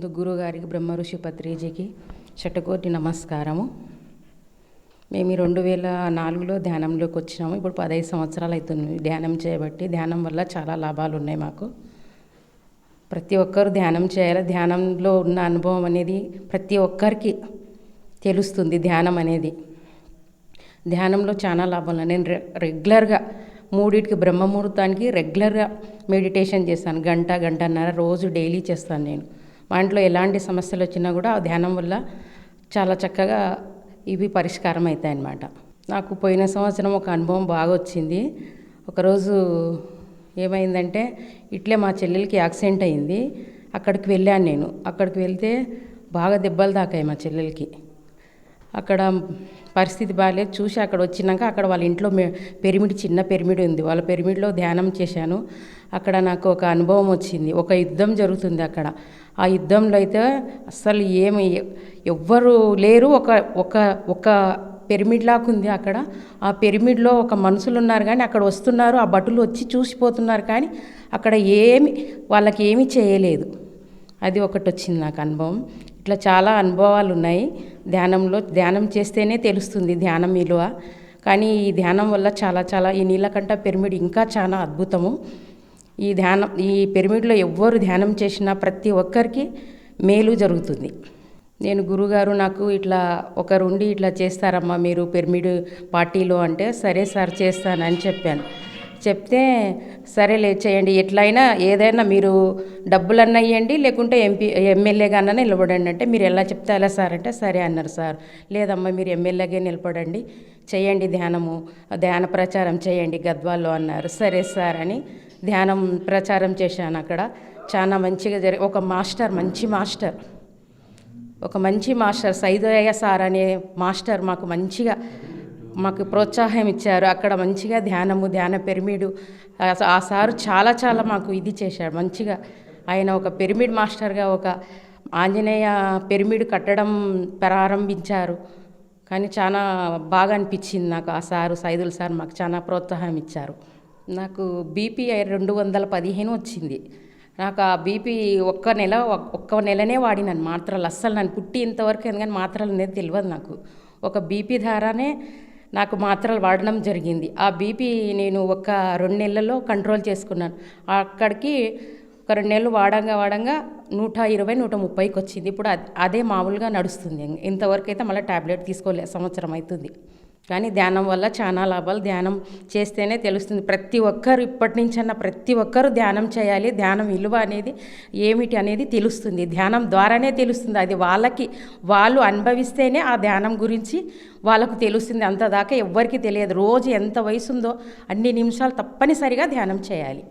ముందు గురుగారికి బ్రహ్మ ఋషి పత్రిజీకి శతకోటి నమస్కారము. మేము 2004లో ధ్యానంలోకి వచ్చినాము. ఇప్పుడు 15 సంవత్సరాలు అవుతుంది ధ్యానం చేయబట్టి. ధ్యానం వల్ల చాలా లాభాలు ఉన్నాయి మాకు. ప్రతి ఒక్కరు ధ్యానం చేయాలి. ధ్యానంలో ఉన్న అనుభవం అనేది ప్రతి ఒక్కరికి తెలుస్తుంది. ధ్యానం అనేది ధ్యానంలో చాలా లాభాలు. నేను రెగ్యులర్గా 3కి బ్రహ్మముహూర్తానికి రెగ్యులర్గా మెడిటేషన్ చేస్తాను. గంటన్నర రోజు డైలీ చేస్తాను. నేను మా ఇంట్లో ఎలాంటి సమస్యలు వచ్చినా కూడా ఆ ధ్యానం వల్ల చాలా చక్కగా ఇవి పరిష్కారం అవుతాయి అన్నమాట. నాకు పోయిన సంవత్సరం ఒక అనుభవం బాగా వచ్చింది. ఒకరోజు ఏమైందంటే ఇట్లే మా చెల్లెలకి యాక్సిడెంట్ అయింది. అక్కడికి వెళ్ళాను నేను. అక్కడికి వెళ్తే బాగా దెబ్బలు తాకాయి మా చెల్లెలకి. అక్కడ పరిస్థితి బాగాలేదు. చూసి అక్కడ వచ్చినాక అక్కడ వాళ్ళ ఇంట్లో పిరమిడ్, చిన్న పిరమిడ్ ఉంది. వాళ్ళ పిరమిడ్లో ధ్యానం చేశాను. అక్కడ నాకు ఒక అనుభవం వచ్చింది. ఒక యుద్ధం జరుగుతుంది అక్కడ. ఆ యుద్ధంలో అయితే అస్సలు ఎవ్వరు లేరు. ఒక పిరమిడ్ లాగా ఉంది అక్కడ. ఆ పిరమిడ్లో ఒక మనుషులు ఉన్నారు కానీ అక్కడ వస్తున్నారు, ఆ భటులు వచ్చి చూసిపోతున్నారు కానీ అక్కడ వాళ్ళకి ఏమీ చేయలేదు. అది ఒకటి వచ్చింది నాకు అనుభవం. ఇట్లా చాలా అనుభవాలు ఉన్నాయి ధ్యానంలో. ధ్యానం చేస్తేనే తెలుస్తుంది ధ్యానం విలువ. కానీ ఈ ధ్యానం వల్ల చాలా ఈ నీలకంఠ పిరమిడ్ ఇంకా చాలా అద్భుతము. ఈ పిరమిడ్లో ఎవ్వరు ధ్యానం చేసినా ప్రతి ఒక్కరికి మేలు జరుగుతుంది. నేను గురుగారు నాకు ఇట్లా ఒకరుండి ఇట్లా చేస్తారమ్మా మీరు పిరమిడ్ పార్టీలో అంటే, సరే సార్ చేస్తానని చెప్పాను. చెప్తే సరేలే చేయండి, ఎట్లయినా ఏదైనా మీరు డబ్బులన్నా ఇవ్వండి లేకుంటే ఎమ్మెల్యేగానైనా నిలబడండి అంటే, మీరు ఎలా చెప్తే అలా సార్ అంటే సరే అన్నారు సార్. లేదమ్మా మీరు ఎమ్మెల్యేగా నిలబడండి, చేయండి ధ్యాన ప్రచారం చేయండి గద్వాల్లో అన్నారు. సరే సార్ అని ధ్యానం ప్రచారం చేశాను. అక్కడ చాలా మంచిగా ఒక మంచి మాస్టర్ సైదయ్య సార్ అనే మాస్టర్ మాకు ప్రోత్సాహం ఇచ్చారు. అక్కడ మంచిగా ధ్యాన పిరమిడ్ ఆ సారు చాలా మాకు ఇది చేశాడు మంచిగా. ఆయన ఒక పిరమిడ్ మాస్టర్గా ఒక ఆంజనేయ పిరమిడ్ కట్టడం ప్రారంభించారు. కానీ చాలా బాగా అనిపించింది నాకు. ఆ సారు సైదుల్ సార్ మాకు చాలా ప్రోత్సాహం ఇచ్చారు. నాకు బీపీ 215 వచ్చింది. నాకు ఆ బీపీ ఒక్క నెలనే వాడినాను మాత్రలు. అస్సలు నన్ను పుట్టి ఇంతవరకు ఎందుకని మాత్రలు అనేది తెలియదు నాకు. ఒక బీపీ ద్వారానే నాకు మాత్రలు వాడడం జరిగింది. ఆ బీపీ నేను ఒక 2 నెలల్లో కంట్రోల్ చేసుకున్నాను. అక్కడికి ఒక 2 నెలలు వాడంగా 120, 130కి వచ్చింది. ఇప్పుడు అదే మామూలుగా నడుస్తుంది. ఇంతవరకు అయితే మళ్ళీ ట్యాబ్లెట్ తీసుకోలే, సంవత్సరం అవుతుంది. కానీ ధ్యానం వల్ల చాలా లాభాలు. ధ్యానం చేస్తేనే తెలుస్తుంది. ప్రతి ఒక్కరు ఇప్పటి నుంచన్నా ప్రతి ఒక్కరు ధ్యానం చేయాలి. ధ్యానం విలువ అనేది ఏమిటి అనేది తెలుస్తుంది. ధ్యానం ద్వారానే తెలుస్తుంది. అది వాళ్ళు అనుభవిస్తేనే ఆ ధ్యానం గురించి వాళ్ళకు తెలుస్తుంది. అంతదాకా ఎవ్వరికి తెలియదు. రోజు ఎంత వయసు ఉందో అన్ని నిమిషాలు తప్పనిసరిగా ధ్యానం చేయాలి.